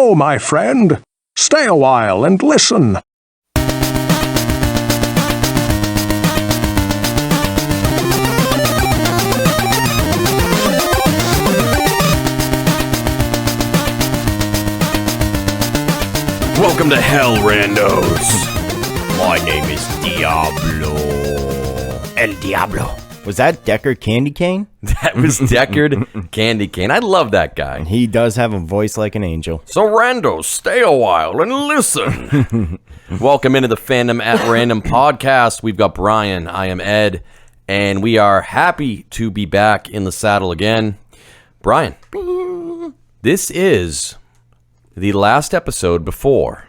Hello, my friend. Stay a while and listen. Welcome to Hell, randos. My name is Diablo. El Diablo. Was that Deckard Candy Cane? That was Deckard Candy Cane. I love that guy. He does have a voice like an angel. So, randos, stay a while and listen. Welcome into the Fandom at Random podcast. We've got Brian. I am Ed. And we are happy to be back in the saddle again. Brian, this is the last episode before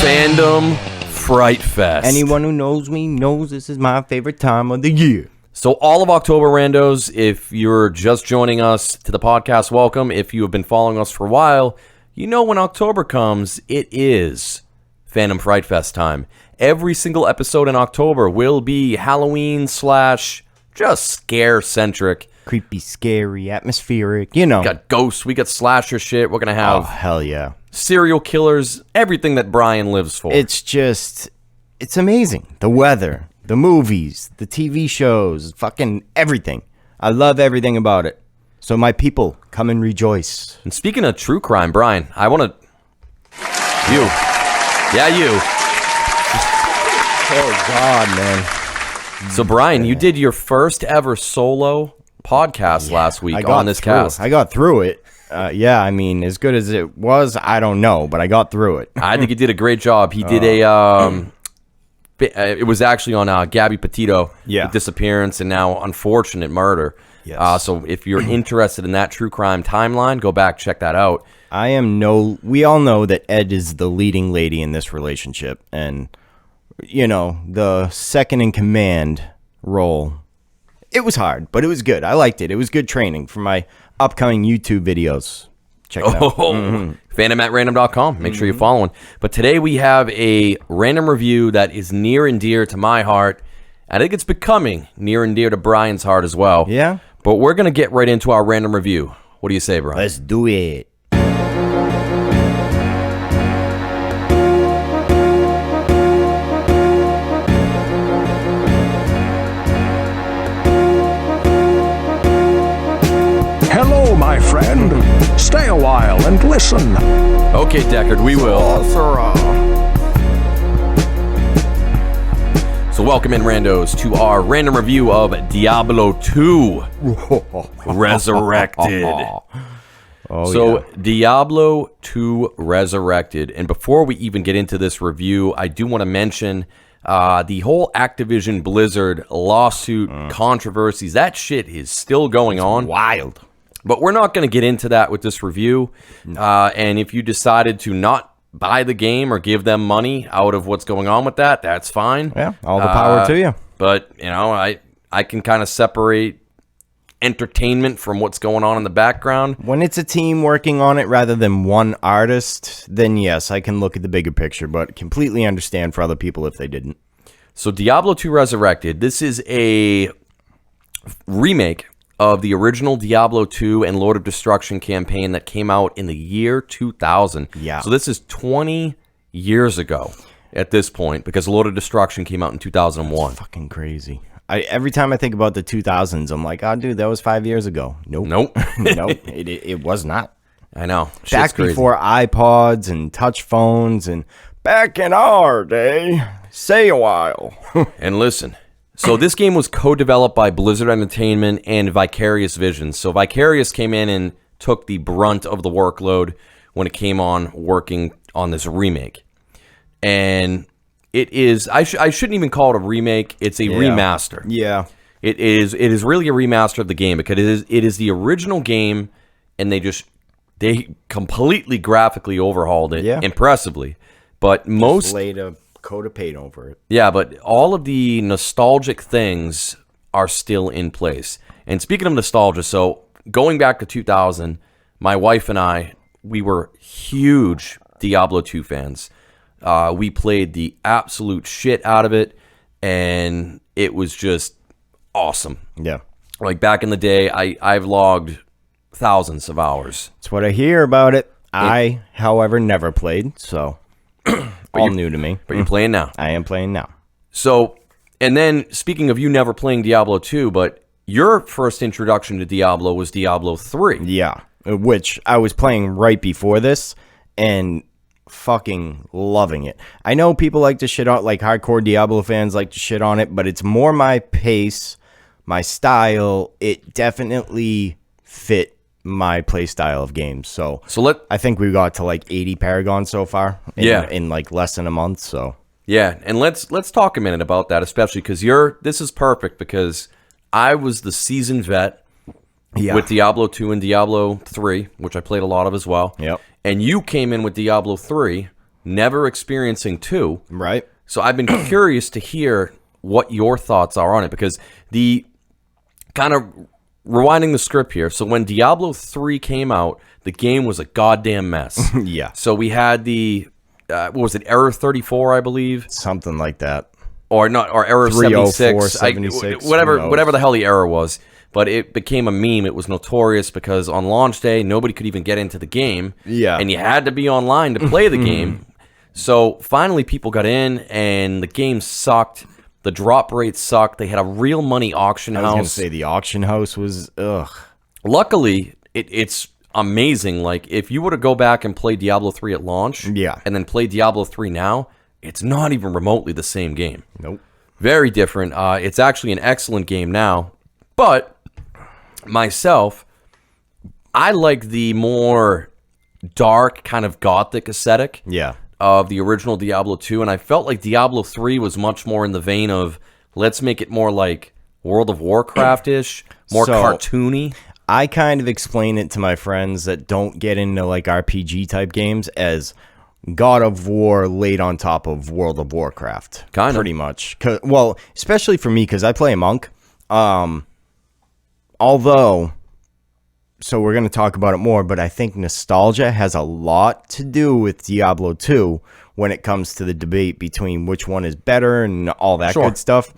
Fandom Fright Fest. Anyone who knows me knows this is my favorite time of the year. So all of October, randos, if you're just joining us to the podcast, welcome. If you have been following us for a while, you know when October comes, it is Fandom Fright Fest time. Every single episode in October will be Halloween / just scare-centric. Creepy, scary, atmospheric, you know. We got ghosts, we got slasher shit. We're going to have hell yeah. serial killers, everything that Brian lives for. It's amazing. The weather, the movies, the TV shows, fucking everything. I love everything about it. So my people, come and rejoice. And speaking of true crime, Brian, I want to... You. Yeah, you. Oh, God, man. So, Brian, you did your first ever solo podcast last week on this cast. I got through it. Yeah, I mean, as good as it was, I don't know, but I got through it. I think you did a great job. He did it was actually on Gabby Petito, yeah. disappearance and now unfortunate murder. Yes. So if you're interested in that true crime timeline, go back, check that out. We all know that Ed is the leading lady in this relationship, and, you know, the second in command role. It was hard, but it was good. I liked it. It was good training for my upcoming YouTube videos. Check it out. Fandomatrandom.com. Make sure you're following. But today we have a random review that is near and dear to my heart. I think it's becoming near and dear to Brian's heart as well. Yeah? But we're going to get right into our random review. What do you say, Brian? Let's do it. Hello, my friend. Stay a while and listen. Okay, Deckard, we will. So welcome in, randos, to our random review of Diablo 2 Resurrected. Diablo 2 Resurrected. And before we even get into this review, I do want to mention the whole Activision Blizzard lawsuit controversies. That shit is still going on. Wild. But we're not going to get into that with this review. And if you decided to not buy the game or give them money out of what's going on with that, that's fine. Yeah, all the power to you. But, you know, I can kind of separate entertainment from what's going on in the background. When it's a team working on it rather than one artist, then yes, I can look at the bigger picture, but completely understand for other people if they didn't. So Diablo 2 Resurrected, this is a remake of the original Diablo 2 and Lord of Destruction campaign that came out in the year 2000. Yeah. So this is 20 years ago at this point, because Lord of Destruction came out in 2001. That's fucking crazy. Every time I think about the 2000s, I'm like, oh, dude, that was 5 years ago. Nope. Nope. Nope. It was not. I know. Back before iPods and touch phones and back in our day. Say a while. And listen. So this game was co-developed by Blizzard Entertainment and Vicarious Visions. So Vicarious came in and took the brunt of the workload when it came on working on this remake. And it is, I shouldn't even call it a remake, it's a remaster. Yeah. It is really a remaster of the game because it is the original game, and they completely graphically overhauled it impressively. But most laid a coat of paint over it. Yeah, but all of the nostalgic things are still in place. And speaking of nostalgia, so going back to 2000, my wife and I, we were huge Diablo 2 fans. We played the absolute shit out of it, and it was just awesome. Yeah. Like back in the day, I've logged thousands of hours. That's what I hear about it. I, however, never played, so all new to me. But you're playing now. I am playing now. So, and then speaking of you never playing Diablo 2, but your first introduction to Diablo was Diablo 3. Yeah, which I was playing right before this and fucking loving it. I know people like to shit on, like hardcore Diablo fans like to shit on it, but it's more my pace, my style. It definitely fit my play style of games. So I think we got to like 80 Paragon so far in like less than a month. So yeah, and let's talk a minute about that, especially because this is perfect because I was the seasoned vet with Diablo 2 and Diablo 3, which I played a lot of as well. Yep. And you came in with Diablo 3, never experiencing 2. Right. So I've been curious to hear what your thoughts are on it, because the kind of rewinding the script here. So when Diablo 3 came out, the game was a goddamn mess. Yeah. So we had the, what was it, Error 34, I believe? Something like that. Or not, or Error 76. 76, whatever the hell the error was. But it became a meme. It was notorious because on launch day, nobody could even get into the game. Yeah. And you had to be online to play the game. So finally people got in, and the game sucked. The drop rate sucked. They had a real money auction house. I was going to say the auction house was, ugh. Luckily, it's amazing. Like, if you were to go back and play Diablo 3 at launch, and then play Diablo 3 now, it's not even remotely the same game. Nope. Very different. It's actually an excellent game now. But myself, I like the more dark, kind of gothic aesthetic. Yeah. Of the original Diablo 2, and I felt like Diablo 3 was much more in the vein of, let's make it more like World of Warcraft-ish, more cartoony. I kind of explain it to my friends that don't get into like RPG type games as God of War laid on top of World of Warcraft. Kind of. Pretty much. Well, especially for me, because I play a monk. Although, so we're going to talk about it more, but I think nostalgia has a lot to do with Diablo 2 when it comes to the debate between which one is better and all that good stuff.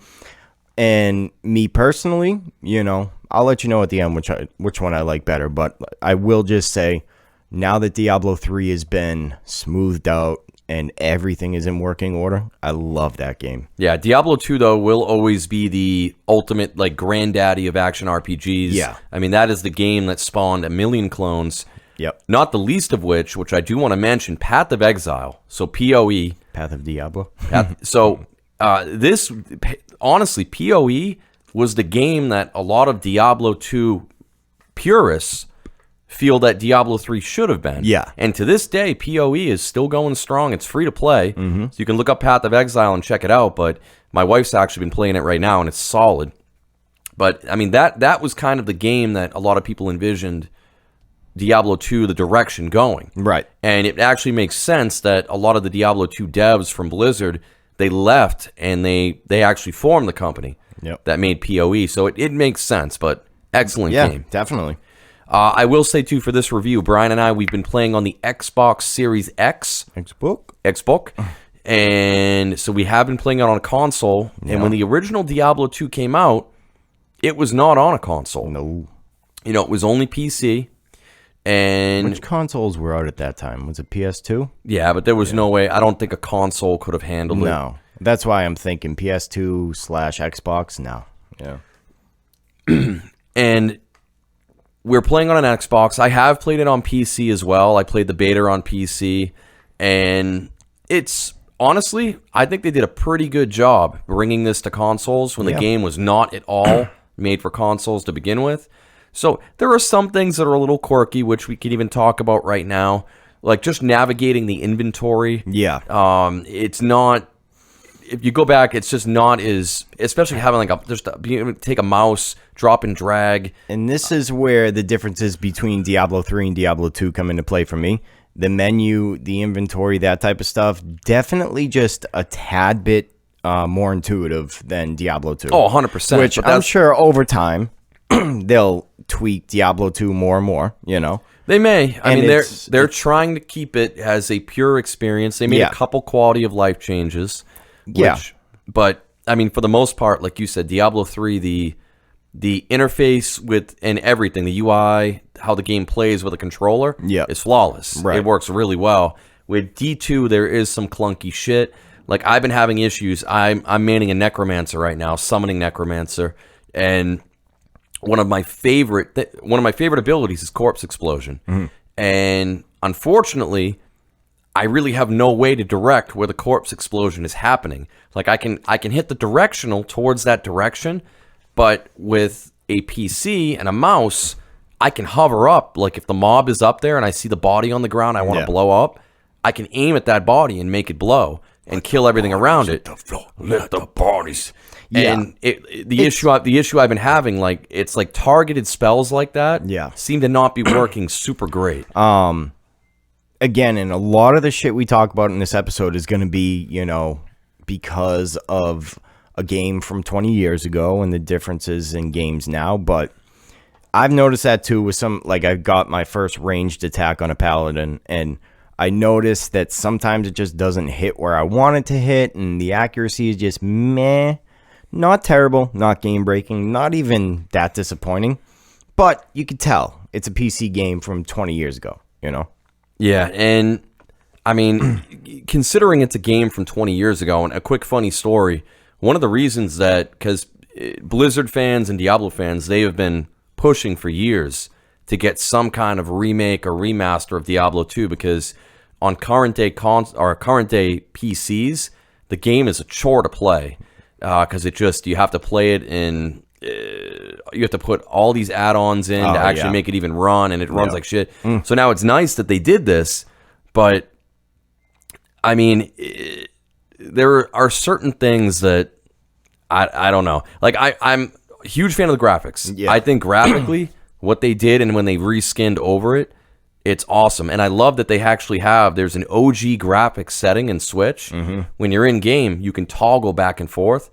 And me personally, you know, I'll let you know at the end which one I like better, but I will just say, now that Diablo 3 has been smoothed out and everything is in working order, I love that game. Yeah, Diablo 2, though, will always be the ultimate, like, granddaddy of action RPGs. Yeah. I mean, that is the game that spawned a million clones. Yep. Not the least of which I do want to mention, Path of Exile. So PoE. Path of Diablo. This, honestly, PoE was the game that a lot of Diablo 2 purists feel that Diablo 3 should have been. Yeah. And to this day, PoE is still going strong. It's free to play. So you can look up Path of Exile and check it out, but my wife's actually been playing it right now, and it's solid. But, I mean, that was kind of the game that a lot of people envisioned Diablo 2, the direction going. Right. And it actually makes sense that a lot of the Diablo 2 devs from Blizzard, they left, and they actually formed the company that made PoE. So it makes sense, but excellent game. Yeah, definitely. I will say, too, for this review, Brian and I, we've been playing on the Xbox Series X. Xbox. And so we have been playing it on a console. Yeah. And when the original Diablo 2 came out, it was not on a console. No. You know, it was only PC. And which consoles were out at that time? Was it PS2? Yeah, but there was no way. I don't think a console could have handled it. No. That's why I'm thinking PS2/Xbox. No. Yeah. And we're playing on an Xbox. I have played it on PC as well. I played the beta on PC. And it's, honestly, I think they did a pretty good job bringing this to consoles when the game was not at all made for consoles to begin with. So there are some things that are a little quirky, which we can even talk about right now. Like just navigating the inventory. Yeah. It's not, if you go back, it's just not as, especially having like being able to take a mouse, drop and drag. And this is where the differences between Diablo 3 and Diablo 2 come into play for me. The menu, the inventory, that type of stuff, definitely just a tad bit more intuitive than Diablo 2. Oh, 100%. Which I'm sure over time, they'll tweak Diablo 2 more and more, you know. They may. I mean, they're trying to keep it as a pure experience. They made a couple quality of life changes. But, I mean, for the most part, like you said, Diablo 3, the interface and everything, the UI, how the game plays with a controller, is flawless. Right. It works really well. With D2, there is some clunky shit. Like, I've been having issues. I'm manning a Necromancer right now, summoning Necromancer, and one of my favorite abilities is Corpse Explosion. Mm-hmm. And unfortunately, I really have no way to direct where the Corpse Explosion is happening. Like, I can hit the directional towards that direction, but with a PC and a mouse, I can hover up. Like, if the mob is up there and I see the body on the ground I want to blow up, I can aim at that body and make it blow and kill everything around it. Let the bodies. Yeah. And the issue I've been having, like, it's like targeted spells like that seem to not be working super great. Again, and a lot of the shit we talk about in this episode is going to be, because of a game from 20 years ago and the differences in games now. But I've noticed that too with some, like, I got my first ranged attack on a paladin, and I noticed that sometimes it just doesn't hit where I want it to hit, and the accuracy is just meh. Not terrible, not game-breaking, not even that disappointing. But you could tell it's a PC game from 20 years ago, Yeah, and I mean, considering it's a game from 20 years ago, and a quick funny story, one of the reasons that, because Blizzard fans and Diablo fans, they have been pushing for years to get some kind of remake or remaster of Diablo 2, because on current day PCs, the game is a chore to play, because you have to play it in, you have to put all these add-ons in to actually make it even run, and it runs like shit. So now it's nice that they did this, but I mean, there are certain things that I don't know. Like, I'm a huge fan of the graphics. Yeah. I think graphically, what they did and when they reskinned over it, it's awesome. And I love that they actually there's an OG graphics setting in Switch. Mm-hmm. When you're in game, you can toggle back and forth.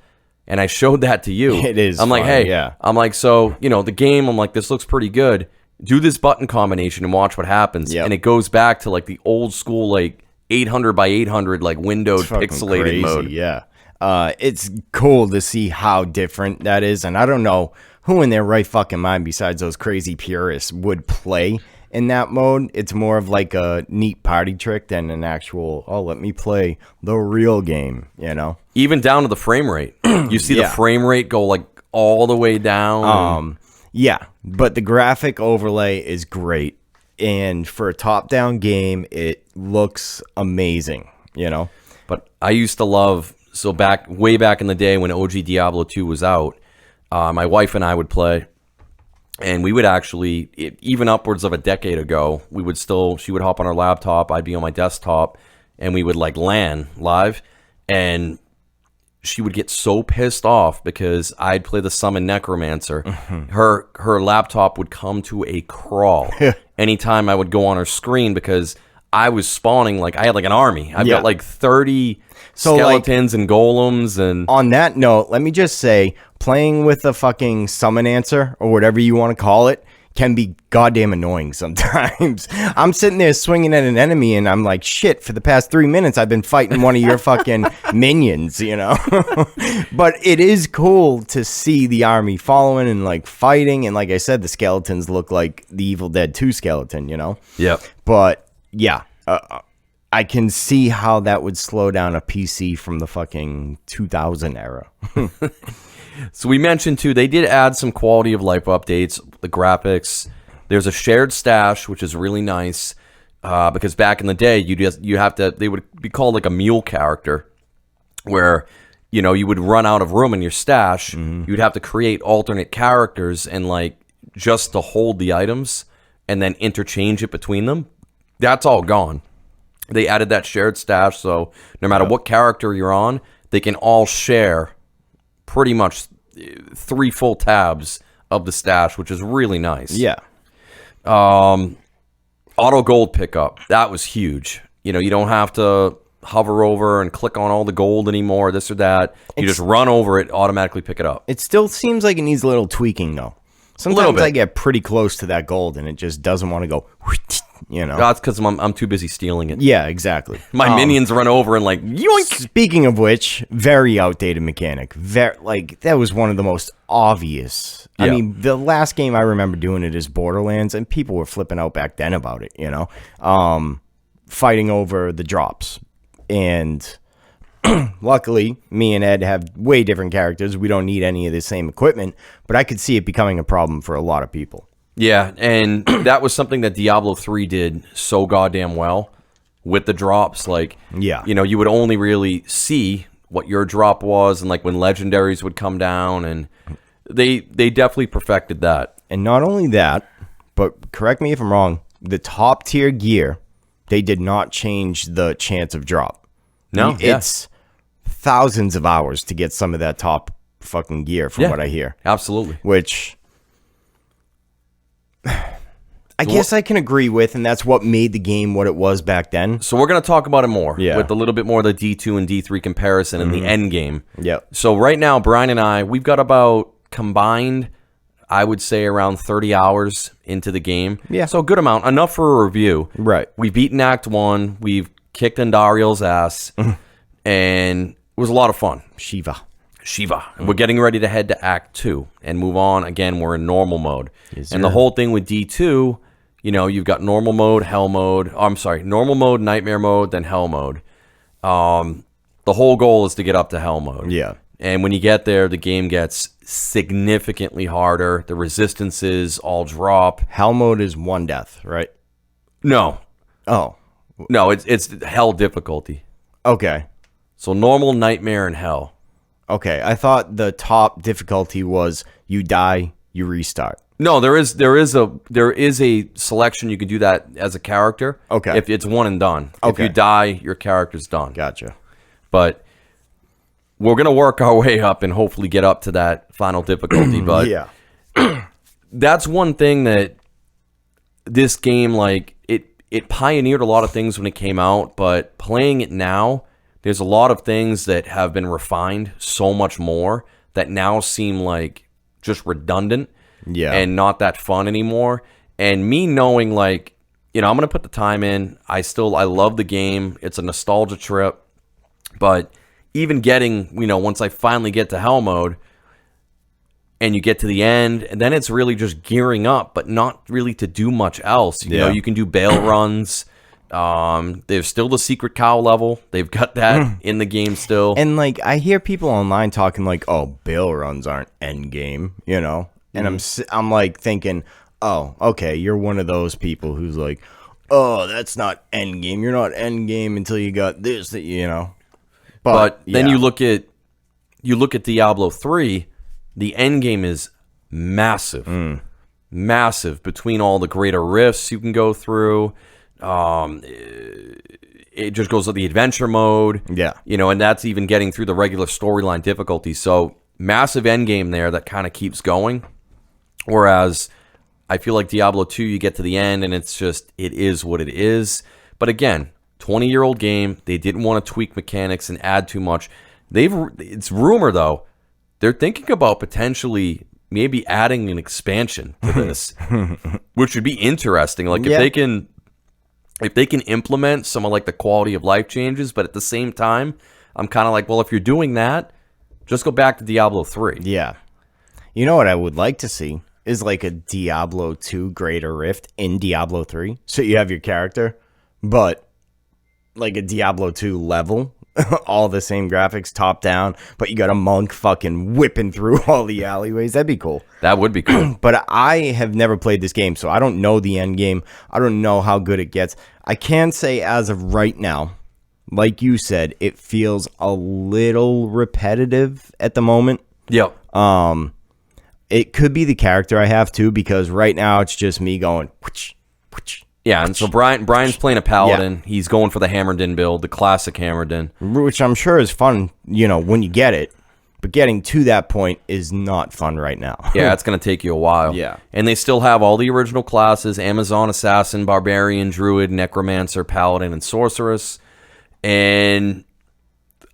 And I showed that to you. It is I'm like, fun, hey, yeah. I'm like, so, the game, I'm like, this looks pretty good. Do this button combination and watch what happens. Yep. And it goes back to, like, the old school, like, 800 by 800, like, windowed, pixelated crazy, mode. Yeah. It's cool to see how different that is. And I don't know who in their right fucking mind, besides those crazy purists, would play in that mode. It's more of like a neat party trick than an actual, let me play the real game, Even down to the frame rate. You see the frame rate go, like, all the way down. Yeah, but the graphic overlay is great. And for a top-down game, it looks amazing, But I used to love, way back in the day when OG Diablo 2 was out, my wife and I would play, and we would actually, even upwards of a decade ago, she would hop on her laptop, I'd be on my desktop, and we would, like, LAN live, and she would get so pissed off because I'd play the Summon Necromancer. Mm-hmm. Her laptop would come to a crawl anytime I would go on her screen, because I was spawning, like, I had like an army. I've got like 30 skeletons and golems. And on that note, let me just say, playing with a fucking summon answer or whatever you want to call it can be goddamn annoying sometimes. I'm sitting there swinging at an enemy and I'm like, shit, for the past 3 minutes I've been fighting one of your fucking minions, But it is cool to see the army following and, like, fighting. And like I said, the skeletons look like the Evil Dead 2 skeleton, Yep. But yeah, I can see how that would slow down a PC from the fucking 2000 era. So we mentioned, too, they did add some quality of life updates, the graphics. There's a shared stash, which is really nice, because back in the day, they would be called like a mule character, where, you would run out of room in your stash. Mm-hmm. You'd have to create alternate characters and, like, just to hold the items and then interchange it between them. That's all gone. They added that shared stash, so no matter what character you're on, they can all share pretty much 3 full tabs of the stash, which is really nice. Yeah. Auto gold pickup. That was huge. You don't have to hover over and click on all the gold anymore, this or that. You just run over it, automatically pick it up. It still seems like it needs a little tweaking, though. Sometimes I get pretty close to that gold and it just doesn't want to go. you know. That's because I'm too busy stealing it. Yeah, exactly. My minions run over and like, yoink! Speaking of which, very outdated mechanic. That was one of the most obvious. I Yeah. mean, the last game I remember doing it is Borderlands, and people were flipping out back then about it, you know, fighting over the drops. And luckily, me and Ed have way different characters. We don't need any of the same equipment, but I could see it becoming a problem for a lot of people. Yeah, and that was something that Diablo 3 did so goddamn well with the drops. Like, Yeah. you know, you would only really see what your drop was, and like when legendaries would come down, and they definitely perfected that. And not only that, but correct me if I'm wrong, the top tier gear, they did not change the chance of drop. No, It's thousands of hours to get some of that top fucking gear from what I hear. Absolutely. Which I guess I can agree with, and that's what made the game what it was back then. So we're going to talk about it more Yeah. with a little bit more of the D2 and D3 comparison and the end game. Yep. So right now, Brian and I, we've got about combined, I would say around 30 hours into the game. Yeah. So a good amount, enough for a review. Right. We've beaten Act 1, we've kicked Andariel's ass, and it was a lot of fun. Shiva. And we're getting ready to head to Act 2 and move on. Again, we're in normal mode. And the whole thing with D2, you know, you've got normal mode, hell mode. Oh, I'm sorry, normal mode, nightmare mode, then hell mode. The whole goal is to get up to hell mode. Yeah. And when you get there, the game gets significantly harder. The resistances all drop. Hell mode is one death, right? No, Oh. it's hell difficulty. Okay. So normal, nightmare, and hell. Okay. I thought the top difficulty was you die, you restart. No, there is a selection you can do that as a character. Okay. If it's one and done. If Okay. you die, your character's done. Gotcha. But we're gonna work our way up and hopefully get up to that final difficulty. But Yeah. that's one thing that this game, like, it pioneered a lot of things when it came out, but playing it now, there's a lot of things that have been refined so much more that now seem like just redundant Yeah. and not that fun anymore. And me knowing, like, you know, I'm going to put the time in. I love the game. It's a nostalgia trip. But even getting, you know, once I finally get to hell mode and you get to the end, and then it's really just gearing up, but not really to do much else. You know, you can do bail runs. There's still the secret cow level. They've got that in the game still. And like I hear people online talking like, "Oh, bail runs aren't end game," you know. And I'm like thinking, "Oh, okay, you're one of those people who's like, oh, that's not end game. You're not end game until you got this, that you know." But then yeah. you look at Diablo 3, the end game is massive. Massive between all the greater rifts you can go through. It just goes to the adventure mode. Yeah. You know, and that's even getting through the regular storyline difficulty. So massive end game there that kind of keeps going. Whereas I feel like Diablo 2, you get to the end and it's just, it is what it is. But again, 20-year-old game. They didn't want to tweak mechanics and add too much. It's rumor though, they're thinking about potentially maybe adding an expansion to this, which would be interesting. Like if they can implement some of like the quality of life changes, but at the same time, I'm kind of like, well, if you're doing that, just go back to Diablo 3. Yeah. You know what I would like to see is like a Diablo 2 Greater Rift in Diablo 3. So you have your character, but like a Diablo 2 level, all the same graphics, top down, but you got a monk fucking whipping through all the alleyways. That'd be cool. That would be cool. But I have never played this game, so I don't know the end game. I don't know how good it gets. I can say as of right now, like you said, it feels a little repetitive at the moment. Yep. It could be the character I have too, because right now it's just me going, whoosh, whoosh. Yeah, and so Brian's playing a paladin. Yeah. He's going for the Hammerdin build, the classic Hammerdin. Which I'm sure is fun, you know, when you get it. But getting to that point is not fun right now. Yeah, it's going to take you a while. Yeah. And they still have all the original classes: Amazon, Assassin, Barbarian, Druid, Necromancer, Paladin, and Sorceress. And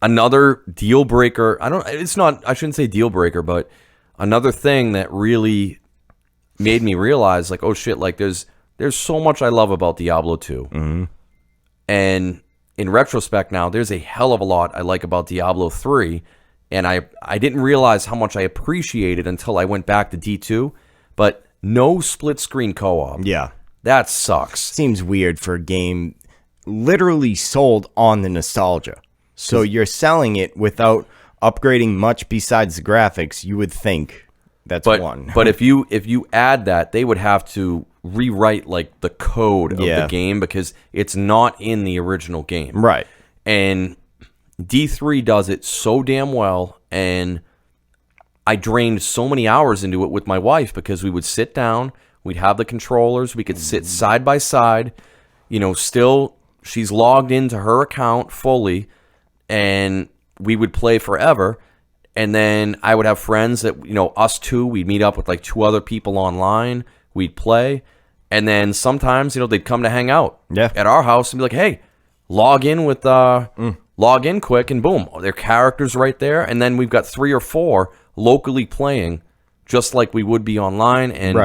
another deal breaker, I shouldn't say deal breaker, but another thing that really made me realize, like, oh shit, like there's there's so much I love about Diablo 2. Mm-hmm. And in retrospect now, there's a hell of a lot I like about Diablo 3. And I didn't realize how much I appreciated until I went back to D2. But no split-screen co-op. Yeah. That sucks. Seems weird for a game literally sold on the nostalgia. So you're selling it without upgrading much besides the graphics. You would think that's one. But if you add that, they would have to rewrite like the code of the game because it's not in the original game. Right. And D3 does it so damn well, and I drained so many hours into it with my wife because we would sit down, we'd have the controllers, we could sit side by side, still she's logged into her account fully, and we would play forever. And then I would have friends that, us two, we'd meet up with like 2 other people online, we'd play, and then sometimes, they'd come to hang out at our house and be like, hey, log in with log in quick, and boom, their characters right there, and then we've got 3 or 4 locally playing just like we would be online. And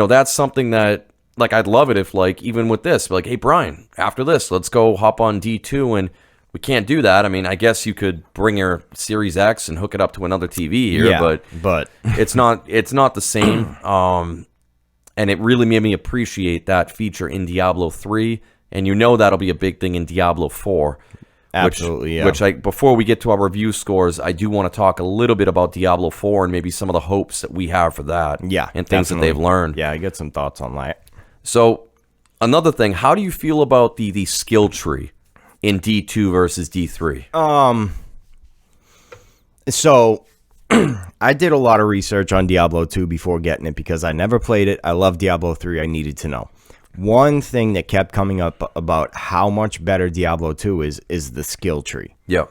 that's something that, like, I'd love it if, like, even with this, like, hey Brian, after this let's go hop on D2, and we can't do that. I mean, I guess you could bring your Series X and hook it up to another TV here, but it's not the same. And it really made me appreciate that feature in Diablo 3, and that'll be a big thing in Diablo 4. Absolutely, Which before we get to our review scores, I do want to talk a little bit about Diablo 4 and maybe some of the hopes that we have for that. Yeah, and things that they've learned. Yeah, I get some thoughts on that. So, another thing, how do you feel about the skill tree in D2 versus D3? So I did a lot of research on Diablo 2 before getting it because I never played it. I love Diablo 3. I needed to know. One thing that kept coming up about how much better Diablo 2 is the skill tree. Yeah.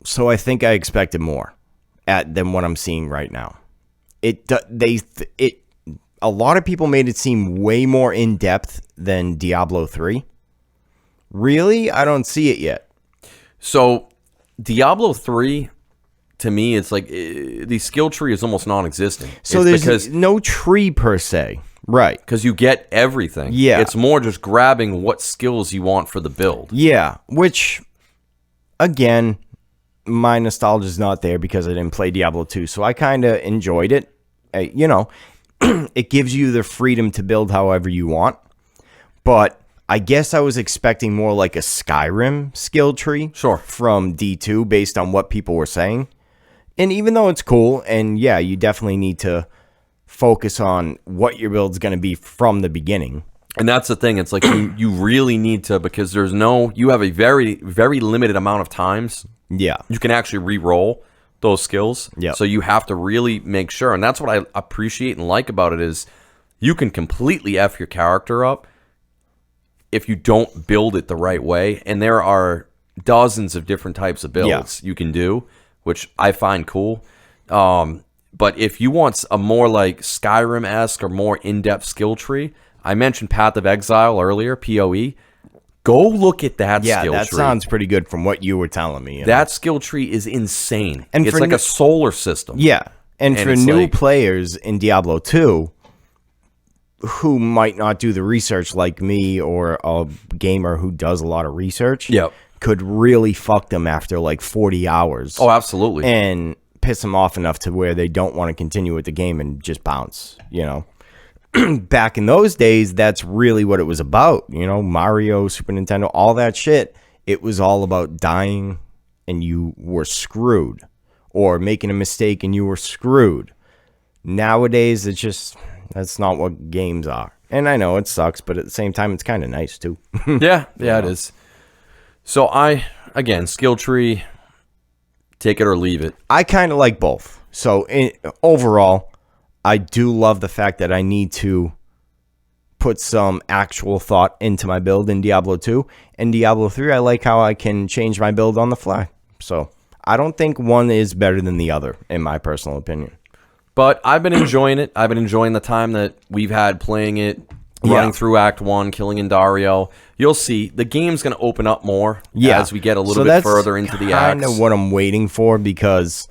So I think I expected more than what I'm seeing right now. A lot of people made it seem way more in depth than Diablo 3. Really? I don't see it yet. So Diablo 3, to me, it's like the skill tree is almost non-existent. So there's no tree per se. Right. Because you get everything. Yeah. It's more just grabbing what skills you want for the build. Yeah. Which, again, my nostalgia is not there because I didn't play Diablo 2. So I kind of enjoyed it. It gives you the freedom to build however you want. But I guess I was expecting more like a Skyrim skill tree. Sure. From D2 based on what people were saying. And even though it's cool, and yeah, you definitely need to focus on what your build's going to be from the beginning. And that's the thing. It's like you really need to, because you have a very, very limited amount of times. Yeah. You can actually re-roll those skills. Yeah. So you have to really make sure. And that's what I appreciate and like about it is you can completely F your character up if you don't build it the right way. And there are dozens of different types of builds you can do, which I find cool. But if you want a more like Skyrim-esque or more in-depth skill tree, I mentioned Path of Exile earlier, PoE. Go look at that skill tree. Yeah, that sounds pretty good from what you were telling me. That skill tree is insane. And it's like a solar system. Yeah, and for new players in Diablo 2 who might not do the research like me or a gamer who does a lot of research, could really fuck them after like 40 hours. Oh, absolutely. And piss them off enough to where they don't want to continue with the game and just bounce, Back in those days, that's really what it was about. Mario, Super Nintendo, all that shit. It was all about dying and you were screwed, or making a mistake and you were screwed. Nowadays, that's not what games are. And I know it sucks, but at the same time, it's kind of nice too. Yeah, it is. So again, skill tree, take it or leave it. I kind of like both. So overall, I do love the fact that I need to put some actual thought into my build in Diablo 2. And Diablo 3, I like how I can change my build on the fly. So I don't think one is better than the other, in my personal opinion. But I've been enjoying it. I've been enjoying the time that we've had playing it, running through Act 1, killing Indariel. You'll see, the game's going to open up more as we get a little bit further into the acts. Kind of what I'm waiting for, because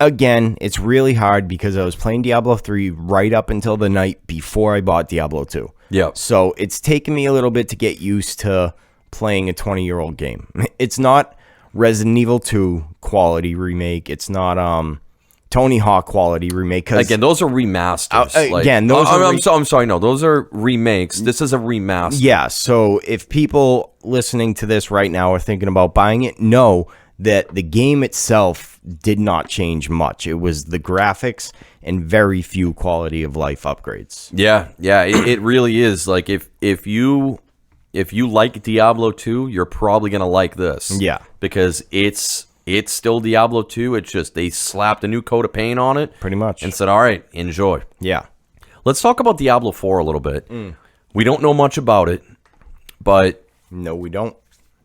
again, it's really hard because I was playing Diablo 3 right up until the night before I bought Diablo 2. Yeah. So it's taken me a little bit to get used to playing a 20-year-old game. It's not Resident Evil 2 quality remake. It's not Tony Hawk quality remake. Again, those are remasters. I'm sorry. No, those are remakes. This is a remaster. Yeah. So if people listening to this right now are thinking about buying it, know that the game itself did not change much. It was the graphics and very few quality of life upgrades. Yeah, it really is. Like if you like Diablo 2, you're probably gonna like this. Yeah, because it's still Diablo 2. It's just they slapped a new coat of paint on it, pretty much, and said, "All right, enjoy." Yeah. Let's talk about Diablo 4 a little bit. We don't know much about it, but no, we don't.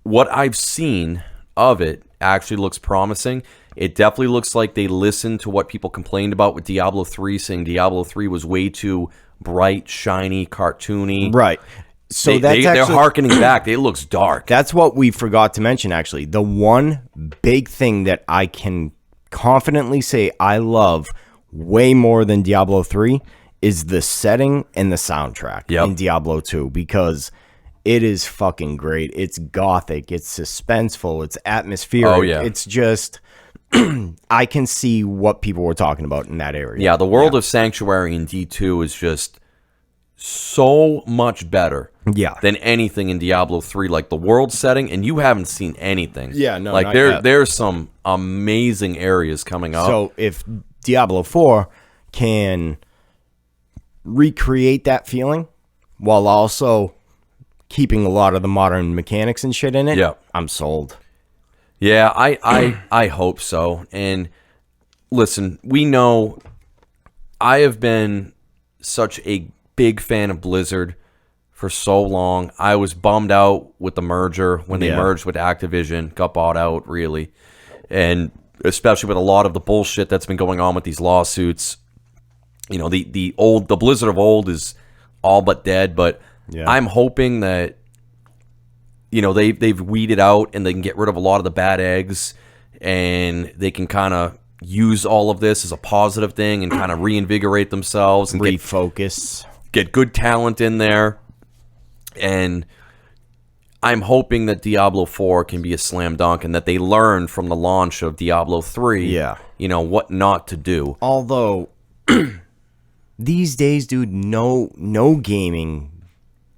What I've seen of it actually looks promising. It definitely looks like they listened to what people complained about with Diablo 3, saying Diablo 3 was way too bright, shiny, cartoony. Right. So they're hearkening back. It looks dark. That's what we forgot to mention, actually. The one big thing that I can confidently say I love way more than Diablo 3 is the setting and the soundtrack in Diablo 2, because it is fucking great. It's gothic. It's suspenseful. It's atmospheric. Oh, yeah. It's just... I can see what people were talking about in that area. Yeah, the world of Sanctuary in D2 is just so much better than anything in Diablo 3. Like the world setting, and you haven't seen anything. Yeah, no, like there's some amazing areas coming up. So if Diablo 4 can recreate that feeling while also keeping a lot of the modern mechanics and shit in it, I'm sold. Yeah, I hope so. And listen, we know I have been such a big fan of Blizzard for so long. I was bummed out with the merger when they merged with Activision, got bought out, really. And especially with a lot of the bullshit that's been going on with these lawsuits. You know, the Blizzard of old is all but dead, but I'm hoping that they've weeded out and they can get rid of a lot of the bad eggs, and they can kind of use all of this as a positive thing and kind of reinvigorate themselves and refocus, get good talent in there. And I'm hoping that Diablo 4 can be a slam dunk and that they learn from the launch of Diablo 3, what not to do. Although these days, dude, no gaming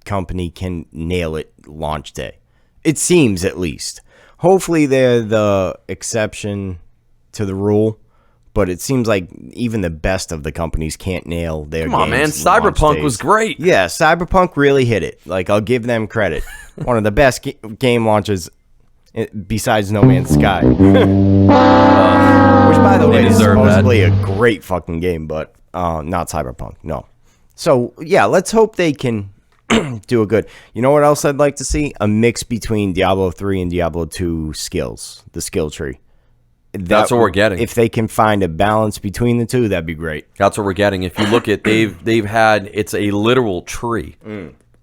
company can nail it launch day. It seems, at least. Hopefully they're the exception to the rule, but it seems like even the best of the companies can't nail their games. Come on, man. Cyberpunk was great. Yeah, Cyberpunk really hit it. Like, I'll give them credit. One of the best game launches besides No Man's Sky. Which, by the way, is supposedly a great fucking game, but not Cyberpunk. No. So, yeah, let's hope they can do a good. You know what else I'd like to see? A mix between Diablo 3 and Diablo 2 skills, the skill tree. That's what we're getting. If they can find a balance between the two, that'd be great. That's what we're getting. If you look at they've had, it's a literal tree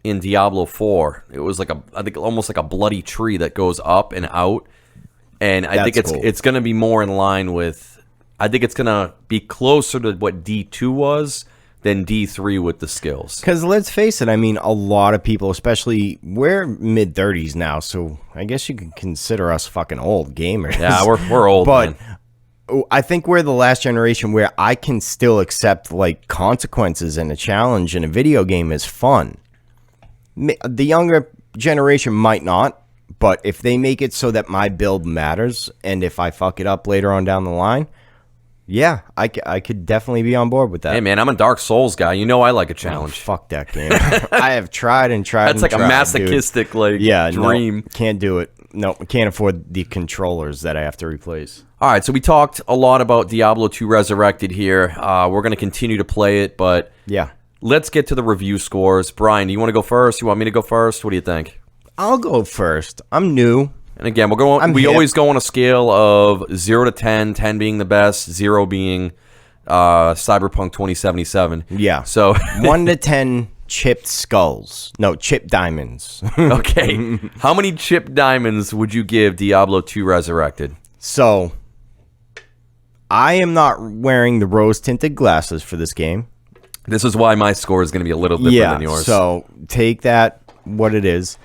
in Diablo 4. It was like I think almost like a bloody tree that goes up and out. And I think it's going to be more in line with, I think it's going to be closer to what D2 was than D3 with the skills. Because let's face it, I mean, a lot of people, especially, we're mid-30s now, so I guess you could consider us fucking old gamers. Yeah, we're old, but man. I think we're the last generation where I can still accept, like, consequences and a challenge in a video game is fun. The younger generation might not, but if they make it so that my build matters, and if I fuck it up later on down the line, yeah, I could definitely be on board with that. Hey, man, I'm a Dark Souls guy. You know I like a challenge. Fuck that game. I have tried and tried. That's like a masochistic dream. No, can't do it. No, can't afford the controllers that I have to replace. All right, so we talked a lot about Diablo 2 Resurrected here. We're going to continue to play it, but let's get to the review scores. Brian, do you want to go first? You want me to go first? What do you think? I'll go first. I'm new. And again, we always go on a scale of 0 to 10, 10 being the best, 0 being Cyberpunk 2077. Yeah. So 1 to 10 chipped skulls. No, chipped diamonds. Okay. How many chipped diamonds would you give Diablo 2 Resurrected? So I am not wearing the rose-tinted glasses for this game. This is why my score is going to be a little different than yours. So take that what it is.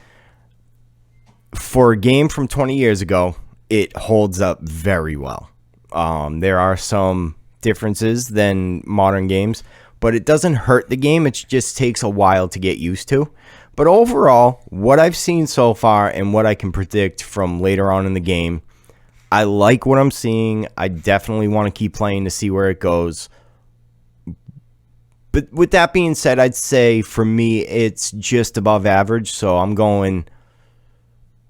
For a game from 20 years ago, it holds up very well. There are some differences than modern games, but it doesn't hurt the game. It just takes a while to get used to. But overall, what I've seen so far and what I can predict from later on in the game, I like what I'm seeing. I definitely want to keep playing to see where it goes. But with that being said, I'd say for me, it's just above average. So I'm going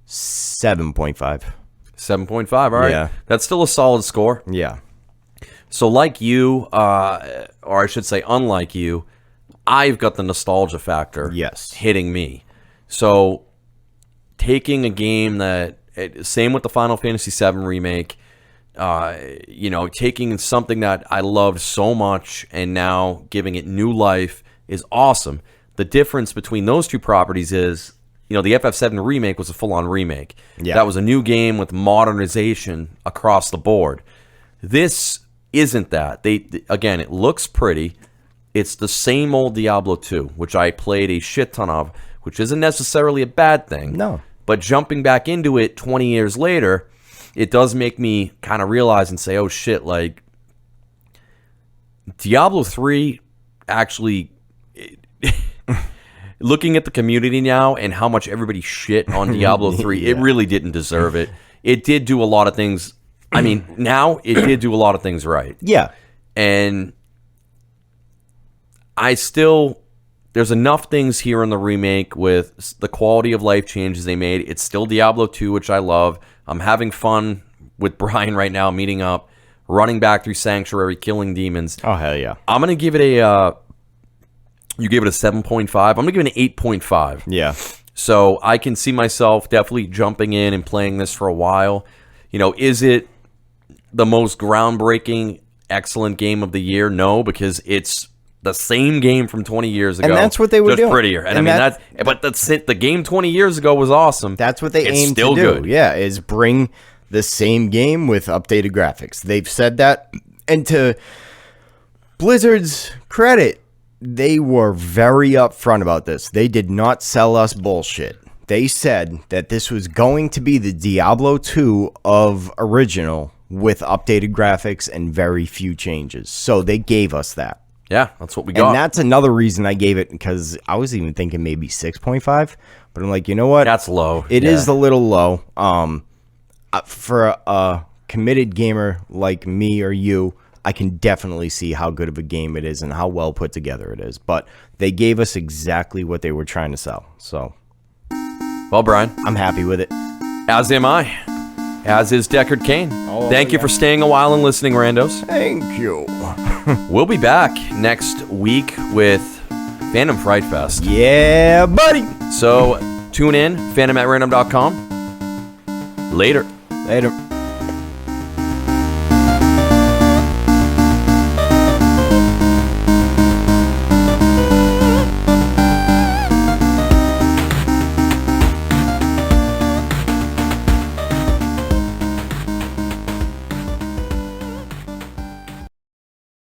7.5. 7.5, all right. Yeah. That's still a solid score. Yeah. So like you, or I should say unlike you, I've got the nostalgia factor hitting me. So taking a game that, same with the Final Fantasy VII Remake, taking something that I loved so much and now giving it new life is awesome. The difference between those two properties is, the FF7 Remake was a full-on remake. Yeah. That was a new game with modernization across the board. This isn't that. Again, it looks pretty. It's the same old Diablo 2, which I played a shit ton of, which isn't necessarily a bad thing. No. But jumping back into it 20 years later, it does make me kind of realize and say, oh shit, like Diablo 3 actually looking at the community now and how much everybody shit on Diablo 3, it really didn't deserve it. It did do a lot of things. I mean, now it did do a lot of things right. Yeah. And there's enough things here in the remake with the quality of life changes they made. It's still Diablo 2, which I love. I'm having fun with Brian right now, meeting up, running back through Sanctuary, killing demons. Oh, hell yeah. I'm going to give it you gave it a 7.5. I'm going to give it an 8.5. Yeah. So I can see myself definitely jumping in and playing this for a while. Is it the most groundbreaking, excellent game of the year? No, because it's the same game from 20 years ago. And that's what they were just doing. Prettier. And the game 20 years ago was awesome. That's what they aim to do. Good. Yeah, is bring the same game with updated graphics. They've said that. And to Blizzard's credit, they were very upfront about this. They did not sell us bullshit. They said that this was going to be the Diablo 2 of original with updated graphics and very few changes. So they gave us that. Yeah, that's what we got. And that's another reason I gave it, because I was even thinking maybe 6.5. But I'm like, you know what? That's low. It is a little low. For a committed gamer like me or you, I can definitely see how good of a game it is and how well put together it is. But they gave us exactly what they were trying to sell. So, well, Brian, I'm happy with it. As am I. As is Deckard Cain. Thank you for staying a while and listening, randos. Thank you. We'll be back next week with Phantom Fright Fest. Yeah, buddy. So tune in, phantom@random.com. Later. Later.